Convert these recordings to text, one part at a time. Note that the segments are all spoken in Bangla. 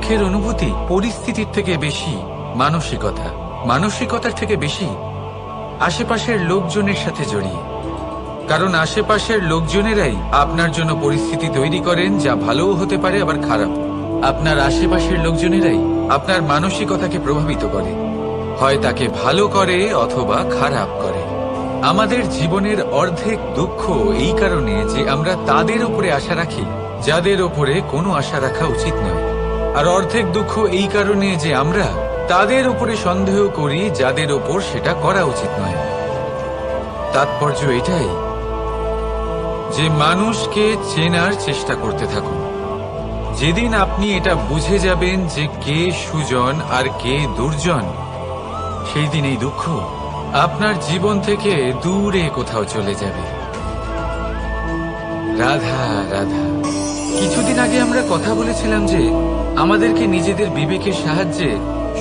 দুঃখের অনুভূতি পরিস্থিতির থেকে বেশি মানসিকতা, মানসিকতার থেকে বেশি আশেপাশের লোকজনের সাথে জড়িয়ে। কারণ আশেপাশের লোকজনেরাই আপনার জন্য পরিস্থিতি তৈরি করেন, যা ভালোও হতে পারে আবার খারাপ। আপনার আশেপাশের লোকজনেরাই আপনার মানসিকতাকে প্রভাবিত করে, হয় তাকে ভালো করে অথবা খারাপ করে। আমাদের জীবনের অর্ধেক দুঃখ এই কারণে যে আমরা তাদের উপরে আশা রাখি যাদের ওপরে কোনো আশা রাখা উচিত নয়, আর অর্ধেক দুঃখ এই কারণে যে আমরা তাদের উপরে সন্দেহ করি যাদের ওপর সেটা করা উচিত নয়। তাৎপর্য এটাই যে মানুষকে চেনার চেষ্টা করতে থাকুন। যেদিন আপনি এটা বুঝে যাবেন যে কে সুজন আর কে দুর্জন, সেই দিন এই দুঃখ আপনার জীবন থেকে দূরে কোথাও চলে যাবে। রাধা রাধা। কিছুদিন আগে আমরা কথা বলেছিলাম যে আমাদেরকে নিজেদের বিবেকের সাহায্যে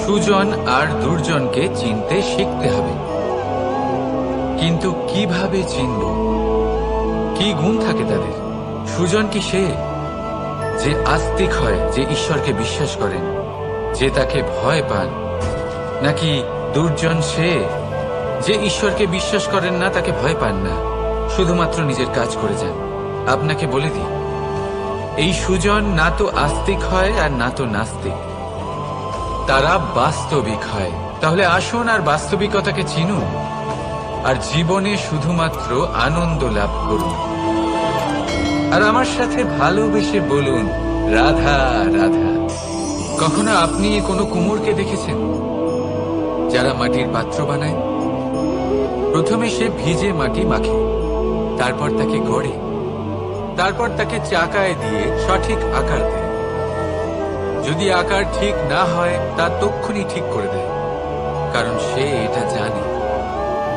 সুজন আর দুর্জনকে চিনতে শিখতে হবে। কিন্তু কিভাবে চিনব? কি গুণ থাকে তাদের? সুজন কি সে যে আস্তিক হয়, যে ঈশ্বরকে বিশ্বাস করেন, যে তাকে ভয় পান? নাকি দুর্জন সে যে ঈশ্বরকে বিশ্বাস করেন না, তাকে ভয় পান না, শুধুমাত্র নিজের কাজ করে যান? আপনাকে বলে দিই, এই সুজন না তো আস্তিক হয় আর না তো নাস্তিক, তারা বাস্তবিক হয়। তাহলে আসুন আর বাস্তবিকতাকে চিনুন আর জীবনে শুধুমাত্র আনন্দ লাভ করুন। আর আমার সাথে ভালোবেসে বলুন রাধা রাধা। কখনো আপনি কোনো কুমোরকে দেখেছেন যারা মাটির পাত্র বানায়? প্রথমে সে ভিজে মাটি মাখে, তারপর তাকে গড়ে, তারপর তাকে চাকায় দিয়ে সঠিক আকার দেয়। যদি আকার ঠিক না হয় তা তক্ষুনি ঠিক করে দেয়, কারণ সে এটা জানে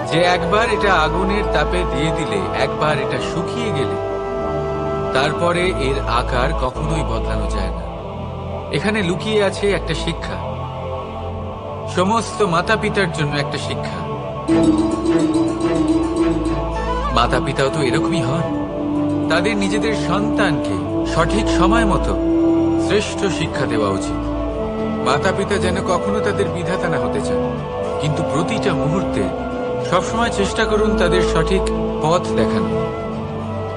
যে একবার এটা আগুনের তাপে দিয়ে দিলে, একবার এটা শুকিয়ে গেলে তারপরে এর আকার কখনোই বদলানো যায় না। এখানে লুকিয়ে আছে একটা শিক্ষা, সমস্ত মাতা পিতার জন্য একটা শিক্ষা। মাতা পিতাও তো এরকমই হন, তাদের নিজেদের সন্তানকে সঠিক সময় মতো শ্রেষ্ঠ শিক্ষা দেওয়া উচিত। মাতা পিতা যেন কখনো তাদের বিধাতা না হতে চান, কিন্তু প্রতিটা মুহূর্তে সবসময় চেষ্টা করুন তাদের সঠিক পথ দেখানো,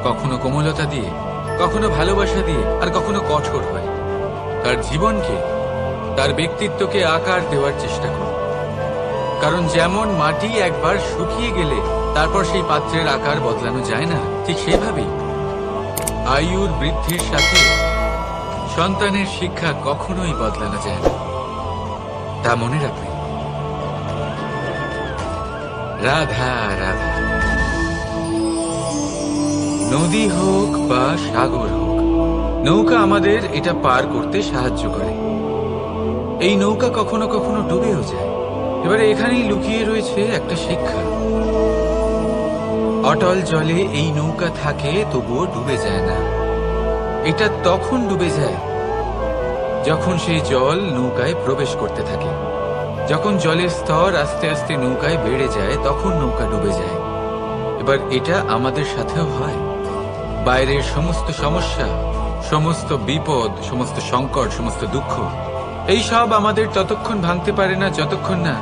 কখনো কোমলতা দিয়ে, কখনো ভালোবাসা দিয়ে, আর কখনো কঠোর হয়। তার জীবনকে, তার ব্যক্তিত্বকে আকার দেওয়ার চেষ্টা করুন। কারণ যেমন মাটি একবার শুকিয়ে গেলে তারপর সেই পাত্রের আকার বদলানো যায় না, ঠিক সেভাবেই আয়ুর বৃদ্ধির সাথে সন্তানের শিক্ষা কখনোই বদলানো যায় না। তা মনে রাখবেন। রাধা রাধা। নদী হোক বা সাগর হোক, নৌকা আমাদের এটা পার করতে সাহায্য করে। এই নৌকা কখনো কখনো ডুবেও যায়। এবারে এখানেই লুকিয়ে রয়েছে একটা শিক্ষা। অটল জলে এই নৌকা থাকে, তবুও ডুবে যায় না। এটা তখন ডুবে যায় যখন সেই জল নৌকায় প্রবেশ করতে থাকে। যখন জলের স্তর আস্তে আস্তে নৌকায় বেড়ে যায়, তখন নৌকা ডুবে যায়। এবার এটা আমাদের সাথেও হয়। বাইরের সমস্ত সমস্যা, সমস্ত বিপদ, সমস্ত সংকট, সমস্ত দুঃখ, এই সব আমাদের ততক্ষণ ভাঙতে পারে না যতক্ষণ না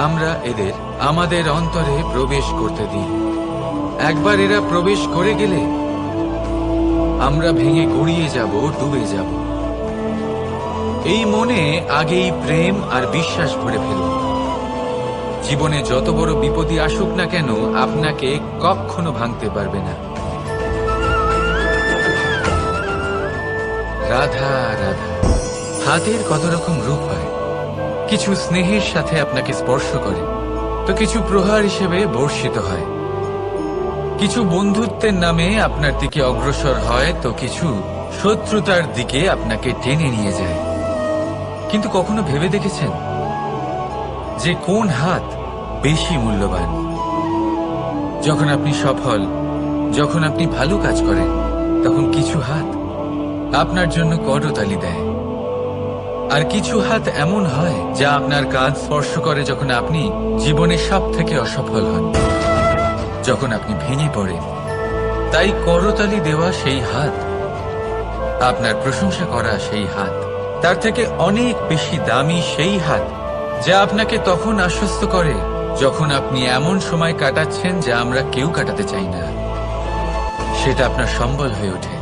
আমরা এদের আমাদের অন্তরে প্রবেশ করতে দিই। একবার এরা প্রবেশ করে গেলে আমরা ভেঙে গড়িয়ে যাব, ডুবে যাব। এই মনে আগেই প্রেম আর বিশ্বাস ভরে ফেলুন। জীবনে যত বড় বিপদই আসুক না কেন, আপনাকে কখনো ভাঙতে পারবে না। রাধা রাধা। হাতের কত রকম রূপ হয়। কিছু স্নেহের সাথে আপনাকে স্পর্শ করে, তো কিছু প্রহার হিসেবে বর্ষিত হয়। কিছু বন্ধুত্বের নামে আপনার দিকে অগ্রসর হয়, তো কিছু শত্রুতার দিকে আপনাকে টেনে নিয়ে যায়। কিন্তু কখনো ভেবে দেখেছেন যে কোন হাত বেশি মূল্যবান? যখন আপনি সফল, যখন আপনি ভালো কাজ করেন, তখন কিছু হাত আপনার জন্য করতালি দেয়। আর কিছু হাত এমন হয় যা আপনার কাঁধ স্পর্শ করে যখন আপনি জীবনে সব থেকে অসফল হন, যখন আপনি ভেঙে পড়েন। তাই করতালি দেওয়া সেই হাত, আপনার প্রশংসা করা সেই হাত, তার থেকে অনেক বেশি দামি সেই হাত যা আপনাকে তখন আশ্বস্ত করে যখন আপনি এমন সময় কাটাচ্ছেন যা আমরা কেউ কাটাতে চাই না। সেটা আপনার সম্বল হয়ে ওঠে,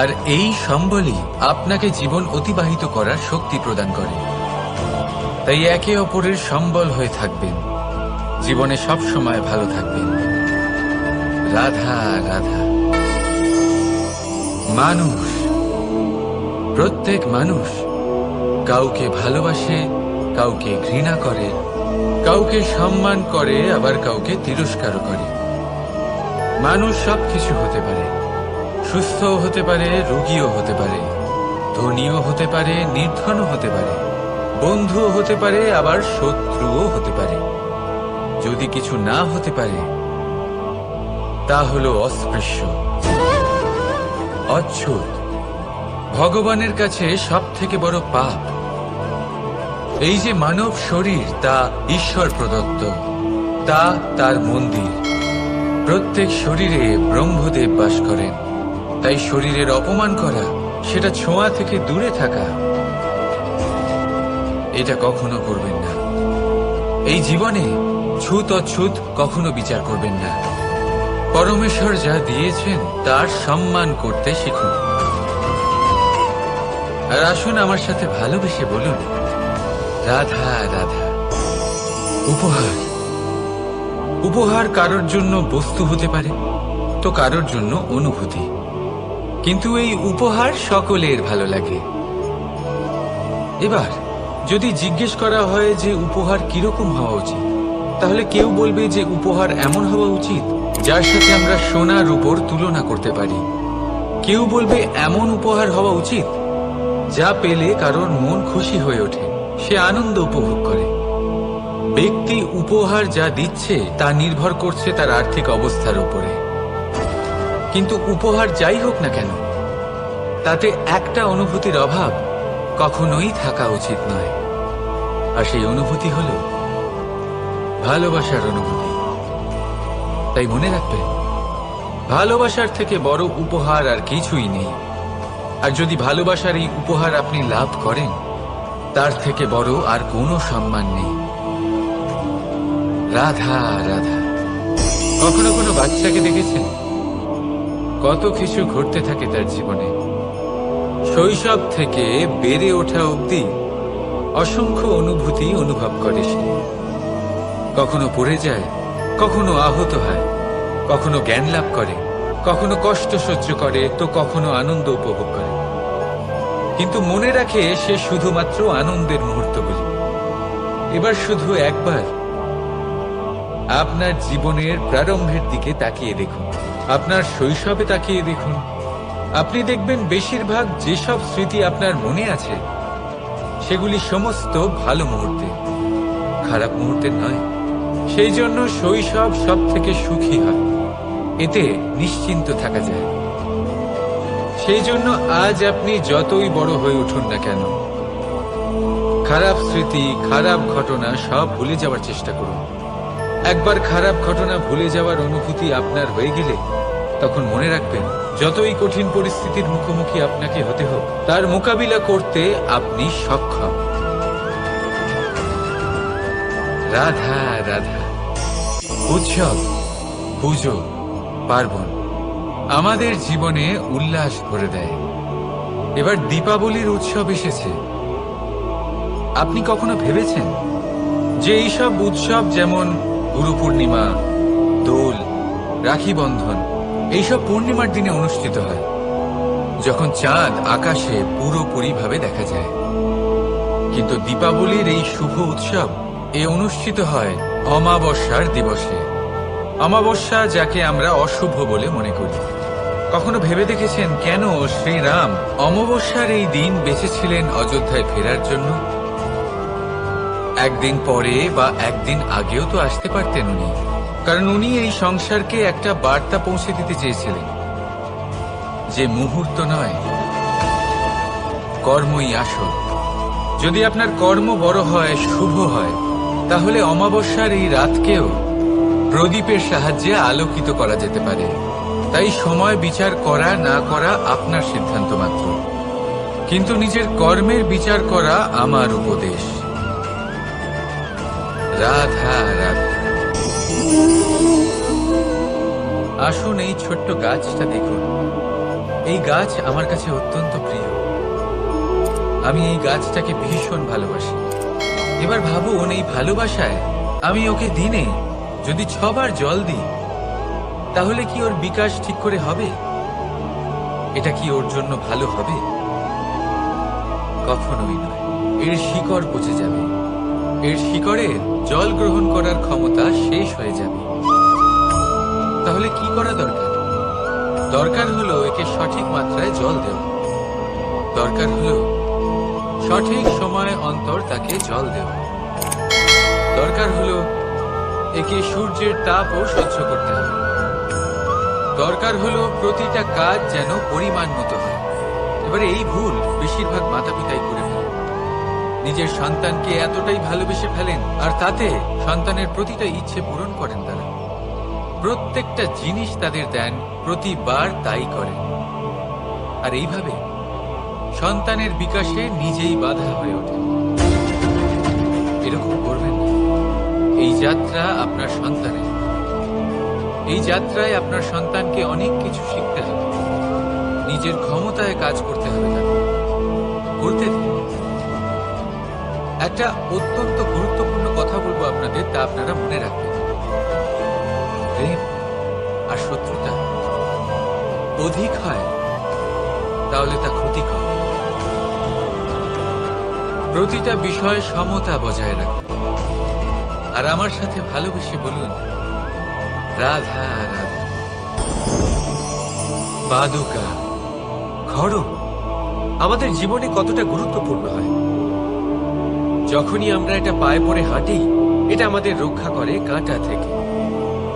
আর এই সম্বলই আপনাকে জীবন অতিবাহিত করার শক্তি প্রদান করে। তাই একে অপরের সম্বল হয়ে থাকবেন, জীবনে সব সময় ভালো থাকবেন। রাধা রাধা। মানুষ, প্রত্যেক মানুষ কাউকে ভালোবাসে, কাউকে ঘৃণা করে, কাউকে সম্মান করে, আবার কাউকে তিরস্কারও করে। মানুষ সবকিছু হতে পারে, সুস্থও হতে পারে, রোগীও হতে পারে, ধনীও হতে পারে, নির্ধনও হতে পারে, বন্ধুও হতে পারে, আবার শত্রুও হতে পারে। যদি কিছু না হতে পারে তা হলো অস্পৃশ্য, অচ্ছুত, ভগবানের কাছে সব থেকে বড় পাপ। এই যে মানব শরীর, তা ঈশ্বর প্রদত্ত, তা তার মন্দির। প্রত্যেক শরীরে ব্রহ্মদেব বাস করেন। তাই শরীরের অপমান করা, সেটা ছোঁয়া থেকে দূরে থাকা, এটা কখনো করবেন না। এই জীবনে ছুত অছুত কখনো বিচার করবেন না। পরমেশ্বর যা দিয়েছেন তার সম্মান করতে শিখুন। আর আসুন আমার সাথে ভালোবেসে বলুন, রাধা রাধা। উপহার, উপহার কারোর জন্য বস্তু হতে পারে, তো কারোর জন্য অনুভূতি। কিন্তু এই উপহার সকলের ভালো লাগে। এবার যদি জিজ্ঞেস করা হয় যে উপহার কিরকম হওয়া উচিত, তাহলে কেউ বলবে যে উপহার এমন হওয়া উচিত যার সাথে আমরা সোনা রূপোর তুলনা করতে পারি। কেউ বলবে এমন উপহার হওয়া উচিত যা পেলে কারোর মন খুশি হয়ে ওঠে, সে আনন্দ উপভোগ করে। ব্যক্তি উপহার যা দিচ্ছে তা নির্ভর করছে তার আর্থিক অবস্থার উপরে। কিন্তু উপহার যাই হোক না কেন, তাতে একটা অনুভূতির অভাব কখনোই থাকা উচিত নয়। আর সেই অনুভূতি হল ভালোবাসার অনুভূতি। তাই মনে রাখবেন, ভালোবাসার থেকে বড় উপহার আর কিছুই নেই। আর যদি ভালোবাসার এই উপহার আপনি লাভ করেন, তার থেকে বড় আর কোনো সম্মান নেই। রাধা রাধা। কখনো কোনো বাচ্চাকে দেখেছেন? কত কিছু ঘটতে থাকে তার জীবনে। শৈশব থেকে বেড়ে ওঠা অবধি অসংখ্য অনুভূতি অনুভব করে সে। কখনো পড়ে যায়, কখনো আহত হয়, কখনো জ্ঞান লাভ করে, কখনো কষ্ট সহ্য করে, তো কখনো আনন্দ উপভোগ করে। কিন্তু মনে রাখে সে শুধুমাত্র আনন্দের মুহূর্তগুলি। এবার শুধু একবার আপনার জীবনের প্রারম্ভের দিকে তাকিয়ে দেখুন, আপনার শৈশবে তাকিয়ে দেখুন। আপনি দেখবেন বেশিরভাগ যেসব স্মৃতি আপনার মনে আছে সেগুলি সমস্ত ভালো মুহূর্তে, খারাপ মুহূর্তের নয়। সেই জন্য শৈশব সব থেকে সুখী হয়, এতে নিশ্চিন্ত থাকা যায়। সেই জন্য আজ আপনি যতই বড় হয়ে উঠুন না কেন, খারাপ স্মৃতি, খারাপ ঘটনা সব ভুলে যাওয়ার চেষ্টা করুন। একবার খারাপ ঘটনা ভুলে যাওয়ার অনুভূতি আপনার হয়ে গেলে তখন মনে রাখবেন, যতই কঠিন পরিস্থিতির মুখোমুখি আপনাকে হতে হোক, তার মোকাবিলা করতে আপনি সক্ষম। রাধা রাধা। উৎসব, পুজো, পার্বণ আমাদের জীবনে উল্লাস ভরে দেয়। এবার দীপাবলির উৎসব এসেছে। আপনি কখনো ভেবেছেন যে এইসব উৎসব যেমন গুরু পূর্ণিমা, দোল, রাখি বন্ধন, এইসব পূর্ণিমার দিনে অনুষ্ঠিত হয়, যখন চাঁদ আকাশে পুরোপুরিভাবে দেখা যায়। কিন্তু দীপাবলির এই শুভ উৎসব অনুষ্ঠিত হয় অমাবস্যার দিবসে। অমাবস্যা, যাকে আমরা অশুভ বলে মনে করি। কখনো ভেবে দেখেছেন কেন শ্রীরাম অমাবস্যার এই দিন বেঁচেছিলেন অযোধ্যায় ফেরার জন্য? একদিন পরে বা একদিন আগেও তো আসতে পারতেন উনি, কারণ উনি এই সংসারকে একটা বার্তা পৌঁছে দিতে চেয়েছিলেন যে মুহূর্ত নয়, কর্মই আসল। যদি আপনার কর্ম বড় হয়, শুভ হয়, তাহলে অমাবস্যার এই রাতকেও প্রদীপের সাহায্যে আলোকিত করা যেতে পারে। তাই সময় বিচার করা না করা আপনার সিদ্ধান্ত মাত্র। কিন্তু নিজের কর্মের বিচার করা আমার উপদেশ। রাধা রাধা। আসুন এই ছোট্ট গাছটা দেখুন। এই গাছ আমার কাছে অত্যন্ত প্রিয়। আমি এই গাছটাকে ভীষণ ভালোবাসি। এবার ভাবুন, এই ভালোবাসায় আমি ওকে দিনে যদি 6 বার জল দিই, তাহলে কি ওর বিকাশ ঠিক করে হবে? এটা কি ওর জন্য ভালো হবে? কখনোই নয়। এর শিকড় পচে যাবে। এর শিকড়ের জল গ্রহণ করার ক্ষমতা শেষ হয়ে যাবে। তাহলে কি করা দরকার? দরকার হলো একে সঠিক মাত্রায় জল দেওয়া। দরকার হলো সঠিক সময় অন্তর তাকে জল দেওয়া। দরকার হলো একে সূর্যের তাপও সহ্য করতে হবে। দরকার হলো প্রতিটা কাজ যেন পরিমাণ মতো হয়। এবারে এই ভুল বেশিরভাগ মাতা পিতাই করে ফেলেন। নিজের সন্তানকে এতটাই ভালোবেসে ফেলেন, আর তাতে সন্তানের প্রতিটা ইচ্ছে পূরণ করেন। তারা প্রত্যেকটা জিনিস তাদের দেন, প্রতিবার তাই করেন। আর এইভাবে সন্তানের বিকাশে নিজেই বাধা হয়ে ওঠে। এরকম করবেন না। এই যাত্রা আপনার সন্তানের। এই যাত্রায় আপনার সন্তানকে অনেক কিছু শিখতে হবে। নিজের ক্ষমতায় কাজ করতে হবে তাকে। করতে দিন। একটা অত্যন্ত গুরুত্বপূর্ণ কথা বলবো আপনাদের, তা আপনারা মনে রাখবেন। প্রেম আর শত্রুতা অধিক হয় তাহলে তা ক্ষতিকর। প্রতিটা বিষয়ে সমতা বজায় রাখুন। আর আমার সাথে ভালোবেসে বলুন, রাধা রাধা। পাদুকা, খড়ম আমাদের জীবনে কতটা গুরুত্বপূর্ণ হয়। যখনই আমরা এটা পায়ে পড়ে হাঁটি, এটা আমাদের রক্ষা করে কাঁটা থেকে,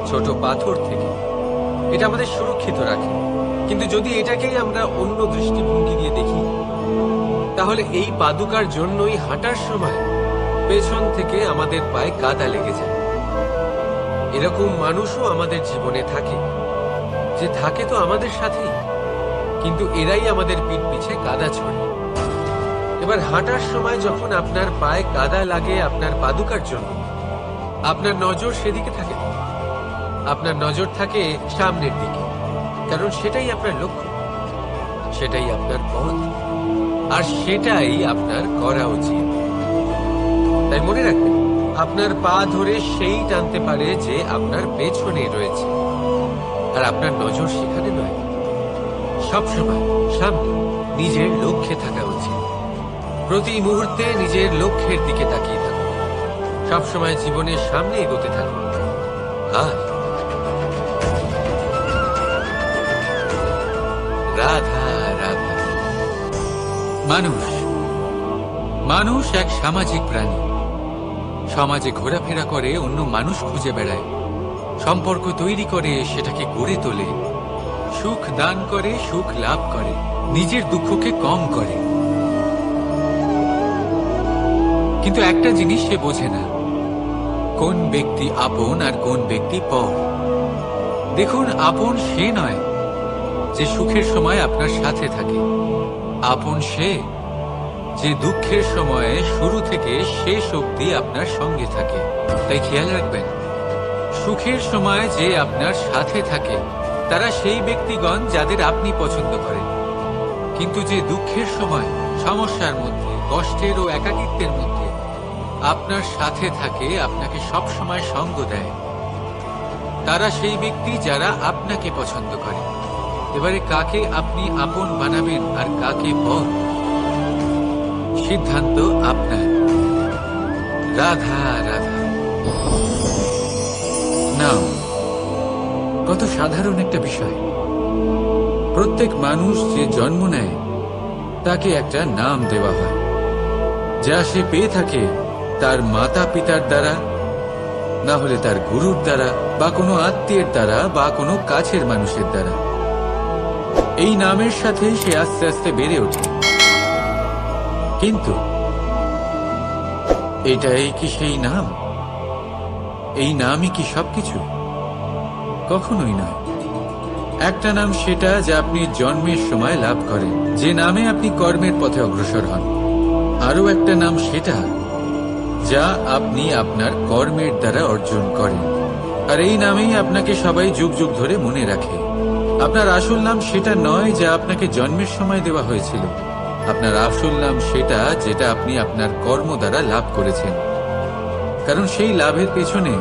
ছোট পাথর থেকে। এটা আমাদের সুরক্ষিত রাখে। কিন্তু যদি এটাকেই আমরা অন্য দৃষ্টিভঙ্গি দিয়ে দেখি, তাহলে এই পাদুকার জন্যই হাঁটার সময় পেছন থেকে আমাদের পায়ে কাদা লেগে যায়। এরকম মানুষও আমাদের জীবনে থাকে, যে থাকে তো আমাদের সাথেই, কিন্তু এরাই আমাদের পিঠ পিছে কাদা ছড়ে। এবার হাঁটার সময় যখন আপনার পায়ে কাদা লাগে আপনার পাদুকার জন্য, আপনার নজর সেদিকে থাকে না। আপনার নজর থাকে সামনের দিকে, কারণ সেটাই আপনার লক্ষ্য, সেটাই আপনার পথ, আর সেটাই আপনার করা উচিত। তাই মনে রাখবেন, আপনার পা ধরে সেই টানতে পারে যে আপনার পেছনে রয়েছে, আর আপনার নজর সেখানে নয়। সবসময় সামনে নিজের লক্ষ্যে থাকা উচিত। প্রতি মুহূর্তে নিজের লক্ষ্যের দিকে তাকিয়ে থাকুন। সবসময় জীবনের সামনে এগোতে থাকুন। আর রাধা রাধা। মানুষ এক সামাজিক প্রাণী। সমাজে ঘোরাফেরা করে, অন্য মানুষ খুঁজে বেড়ায়, সম্পর্ক তৈরি করে, সেটাকে গড়ে তোলে, সুখ দান করে, সুখ লাভ করে, নিজের দুঃখকে কম করে। কিন্তু একটা জিনিস সে বোঝে না, কোন ব্যক্তি আপন আর কোন ব্যক্তি পর। দেখুন, আপন সে নয় যে সুখের সময় আপনার সাথে থাকে। আপন সে যে দুঃখের সময়ে শুরু থেকে শেষ অবধি আপনার সঙ্গে থাকে। তাই খেয়াল রাখবেন, সুখের সময় যে আপনার সাথে থাকে তারা সেই ব্যক্তিগণ যাদের আপনি পছন্দ করেন। কিন্তু যে দুঃখের সময়, সমস্যার মধ্যে, কষ্টের ও একাকিত্বের মধ্যে আপনার সাথে থাকে, আপনাকে সব সময় সঙ্গ দেয়, তারা সেই ব্যক্তি যারা আপনাকে পছন্দ করে। এবারে কাকে আপনি আপন বানাবেন আর কাকে পর, সিদ্ধান্ত আপনার। রাধা রাধা। নাম কত সাধারণ একটা বিষয়। প্রত্যেক মানুষ যে জন্ম নেয় তাকে একটা নাম দেওয়া হয়, যা সে পেয়ে থাকে তার মাতা পিতার দ্বারা, না হলে তার গুরুর দ্বারা, বা কোনো আত্মীয়ের দ্বারা, বা কোনো কাছের মানুষের দ্বারা। এই নামের সাথে সে আস্তে আস্তে বেড়ে ওঠে। কিন্তু এটাই কি সেই নাম? এই নামই কি সবকিছু? কখনোই নয়। একটা নাম সেটা যা আপনি জন্মের সময় লাভ করেন, যে নামে আপনি কর্মের পথে অগ্রসর হন। আরও একটা নাম সেটা যা আপনি আপনার কর্মের দ্বারা অর্জন করেন, আর এই নামেই আপনাকে সবাই যুগ যুগ ধরে মনে রাখে। আপনার আসল নাম সেটা নয় যা আপনাকে জন্মের সময় দেওয়া হয়েছিল। আপনার আসল নাম সেটা যেটা আপনি আপনার কর্ম দ্বারা লাভ করেছেন, কারণ সেই লাভের পেছনে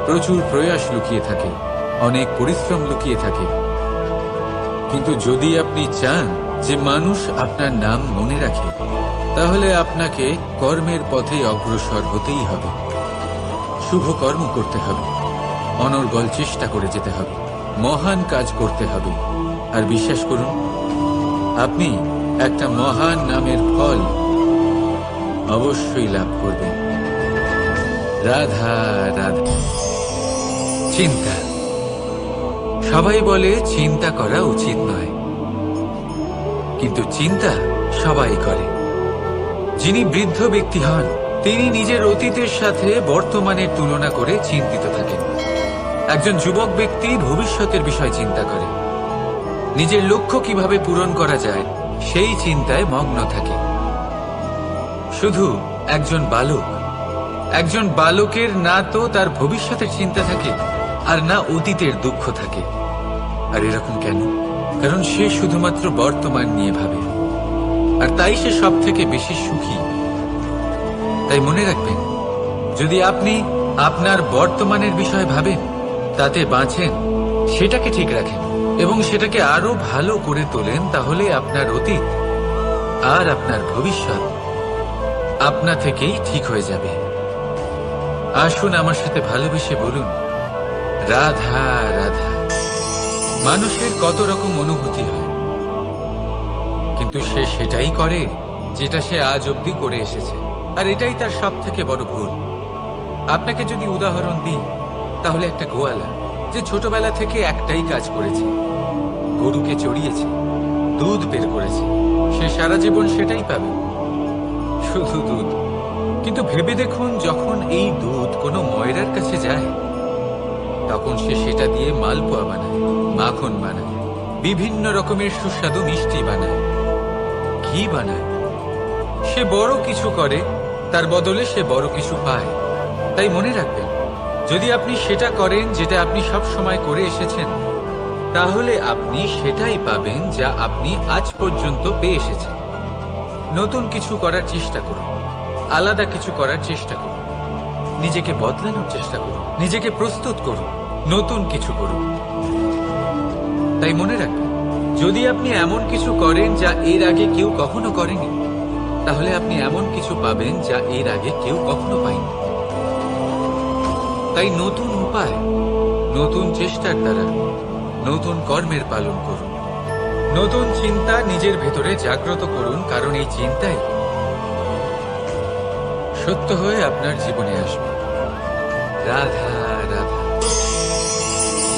প্রচুর প্রয়াস লুকিয়ে থাকে, অনেক পরিশ্রম লুকিয়ে থাকে। কিন্তু যদি আপনি চান যে মানুষ আপনার নাম মনে রাখে, তাহলে আপনাকে কর্মের পথে অগ্রসর হতেই হবে, শুভ কর্ম করতে হবে, অনর্গল চেষ্টা করে যেতে হবে, মহান কাজ করতে হবে। আর বিশ্বাস করুন, আপনি একটা মহান নামের ফল অবশ্যই লাভ করবেন। রাধা রাধা। চিন্তা। সবাই বলে চিন্তা করা উচিত নয়, কিন্তু চিন্তা সবাই করে। যিনি বৃদ্ধ ব্যক্তি হন, তিনি নিজের অতীতের সাথে বর্তমানের তুলনা করে চিন্তিত থাকেন। একজন যুবক ব্যক্তি ভবিষ্যতের বিষয় চিন্তা করে, নিজের লক্ষ্য কিভাবে পূরণ করা যায় সেই চিন্তায় মগ্ন থাকে। শুধু একজন বালকের না তো তার ভবিষ্যতের চিন্তা থাকে, আর না অতীতের দুঃখ থাকে। আর এরকম কেন? কারণ সে শুধুমাত্র বর্তমান নিয়ে ভাবে, আর তাই সে সব থেকে বেশি সুখী। তাই মনে রাখবেন, যদি আপনি আপনার বর্তমানের বিষয় ভাবেন, তাতে বাঁচেন, সেটাকে ঠিক রাখেন এবং সেটাকে আরো ভালো করে তোলেন, তাহলে আপনার অতীত আর আপনার ভবিষ্যৎ আপনা থেকেই ঠিক হয়ে যাবে। আসুন আমার সাথে ভালোবেসে বলুন, রাধা রাধা। মানুষের কত রকম অনুভূতি হয়, কিন্তু সে সেটাই করে যেটা সে আজ অব্দি করে এসেছে, আর এটাই তার সব থেকে বড় ভুল। আপনাকে যদি উদাহরণ দিই, তাহলে একটা গোয়ালা যে ছোটবেলা থেকে একটাই কাজ করেছে, গরুকে চড়িয়েছে, দুধ বের করেছে, সে সারা জীবন সেটাই পাবে, শুধু দুধ। কিন্তু ভেবে দেখুন, যখন এই দুধ কোনো ময়রার কাছে যায়, তখন সে সেটা দিয়ে মালপোয়া বানায়, মাখন বানায়, বিভিন্ন রকমের সুস্বাদু মিষ্টি বানায়, ঘি বানায়। সে বড় কিছু করে, তার বদলে সে বড় কিছু পায়। তাই মনে রাখবেন, যদি আপনি সেটা করেন যেটা আপনি সব সময় করে এসেছেন, তাহলে আপনি সেটাই পাবেন যা আপনি আজ পর্যন্ত পেয়ে এসেছেন। নতুন কিছু করার চেষ্টা করুন, আলাদা কিছু করার চেষ্টা করুন, নিজেকে বদলানোর চেষ্টা করুন, নিজেকে প্রস্তুত করুন, নতুন কিছু করুন। তাই মনে রাখবেন, যদি আপনি এমন কিছু করেন যা এর আগে কেউ কখনো করেনি, তাহলে আপনি এমন কিছু পাবেন যা এর আগে কেউ কখনো পায়নি। তাই নতুন উপায়, নতুন চেষ্টার দ্বারা নতুন কর্মের পালন করুন, নতুন চিন্তা নিজের ভেতরে জাগ্রত করুন, কারণ এই চিন্তাই সত্য হয়ে আপনার জীবনে আসবে। রাধা রাধা।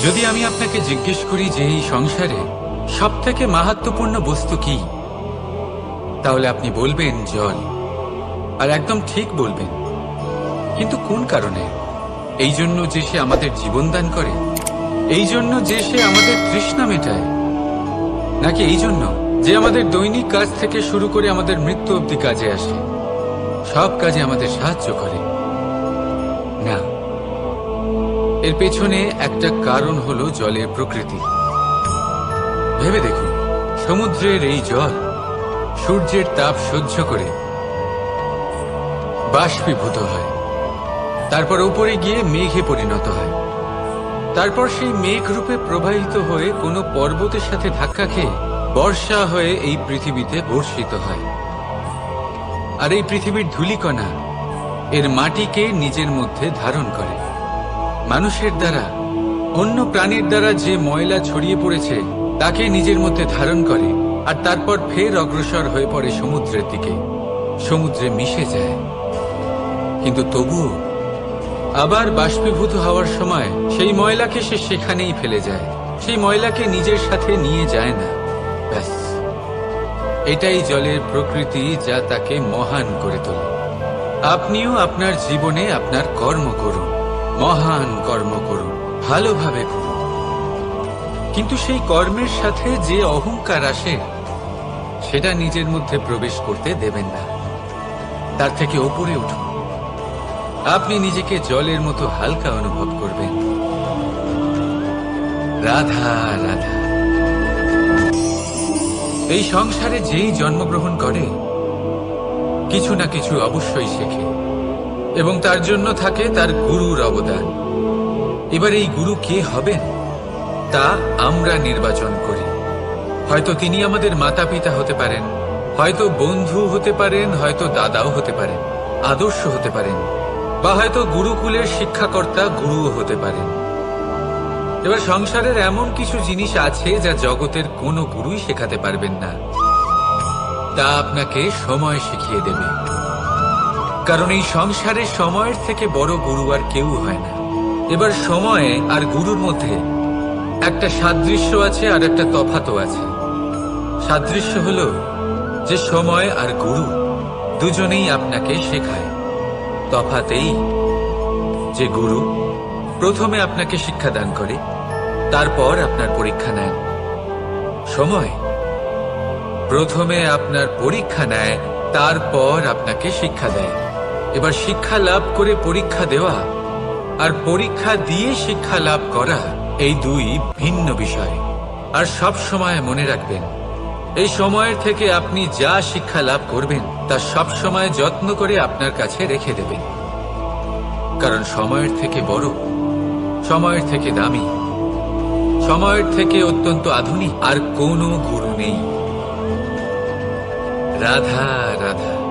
যদি আমি আপনাকে জিজ্ঞেস করি যে এই সংসারে সব থেকে মাহাত্ম্যপূর্ণ বস্তু কি, তাহলে আপনি বলবেন জল। আর একদম ঠিক বলবেন। কিন্তু কোন কারণে? এই জন্য যে সে আমাদের জীবন দান করে, এই জন্য যে সে আমাদের তৃষ্ণা মেটায়, নাকি এই জন্য যে আমাদের দৈনিক কাজ থেকে শুরু করে আমাদের মৃত্যু অবধি কাজে আসে, সব কাজে আমাদের সাহায্য করে? না, এর পেছনে একটা কারণ হলো জলের প্রকৃতি। ভেবে দেখুন, সমুদ্রের এই জল সূর্যের তাপ সহ্য করে বাষ্পীভূত হয়, তারপর উপরে গিয়ে মেঘে পরিণত হয়, তারপর সেই মেঘ রূপে প্রবাহিত হয়ে কোনো পর্বতের সাথে ধাক্কা খেয়ে বর্ষা হয়ে এই পৃথিবীতে বর্ষিত হয়। আর এই পৃথিবীর ধূলিকণা এর মাটিকে নিজের মধ্যে ধারণ করে। মানুষের দ্বারা, অন্য প্রাণীর দ্বারা যে ময়লা ছড়িয়ে পড়েছে তাকে নিজের মধ্যে ধারণ করে, আর তারপর ফের অগ্রসর হয়ে পড়ে সমুদ্রের দিকে, সমুদ্রে মিশে যায়। কিন্তু তবুও আবার বাষ্পীভূত হওয়ার সময় সেই ময়লাকে সে সেখানেই ফেলে যায়, সেই ময়লাকে নিজের সাথে নিয়ে যায় না। ব্যাস, এটাই জলের প্রকৃতি, যা তাকে মহান করে তোলে। আপনিও আপনার জীবনে আপনার কর্ম করুন, মহান কর্ম করুন, ভালোভাবে করুন, কিন্তু সেই কর্মের সাথে যে অহংকার আসে সেটা নিজের মধ্যে প্রবেশ করতে দেবেন না। তার থেকে ওপরে উঠুন। আপনি নিজেকে জলের মতো হালকা অনুভব করবেন। রাধা রাধা। এই সংসারে যেই জন্মগ্রহণ করে কিছু না কিছু অবশ্যই শেখে এবং তার জন্য থাকে তার গুরুর অবদান। এবার এই গুরু কে হবেন তা আমরা নির্বাচন করি। হয়তো তিনি আমাদের মাতা পিতা হতে পারেন, হয়তো বন্ধু হতে পারেন, হয়তো দাদাও হতে পারেন, আদর্শ হতে পারেন, বা হয়তো গুরুকুলের শিক্ষাকর্তা গুরুও হতে পারেন। এবার সংসারের এমন কিছু জিনিস আছে যা জগতের কোনো গুরুই শেখাতে পারবেন না। তা আপনাকে সময় শিখিয়ে দেবে। কারণ এই সংসারে সময়ের থেকে বড় গুরু আর কেউ হয় না। এবার সময় আর গুরুর মধ্যে একটা সাদৃশ্য আছে আর একটা তফাতও আছে। সাদৃশ্য হলো যে সময় আর গুরু দুজনেই আপনাকে শেখায়। তফাতেই যে গুরু প্রথমে আপনাকে শিক্ষাদান করে, তারপর আপনার পরীক্ষা নেন। সময় প্রথমে আপনার পরীক্ষা নেয়, তারপর আপনাকে শিক্ষা দেয়। এবার শিক্ষা লাভ করে পরীক্ষা দেওয়া আর পরীক্ষা দিয়ে শিক্ষা লাভ করা এই দুই ভিন্ন বিষয়। আর সব সময় মনে রাখবেন, এই সময়ের থেকে আপনি যা শিক্ষা লাভ করবেন তা সব সময় যত্ন করে আপনার কাছে রেখে দেবেন। কারণ সময়ের থেকে বড়, সময়ের থেকে দামি, সময়ের থেকে অত্যন্ত আধুনিক আর কোনো গুরু নেই। রাধা রাধা।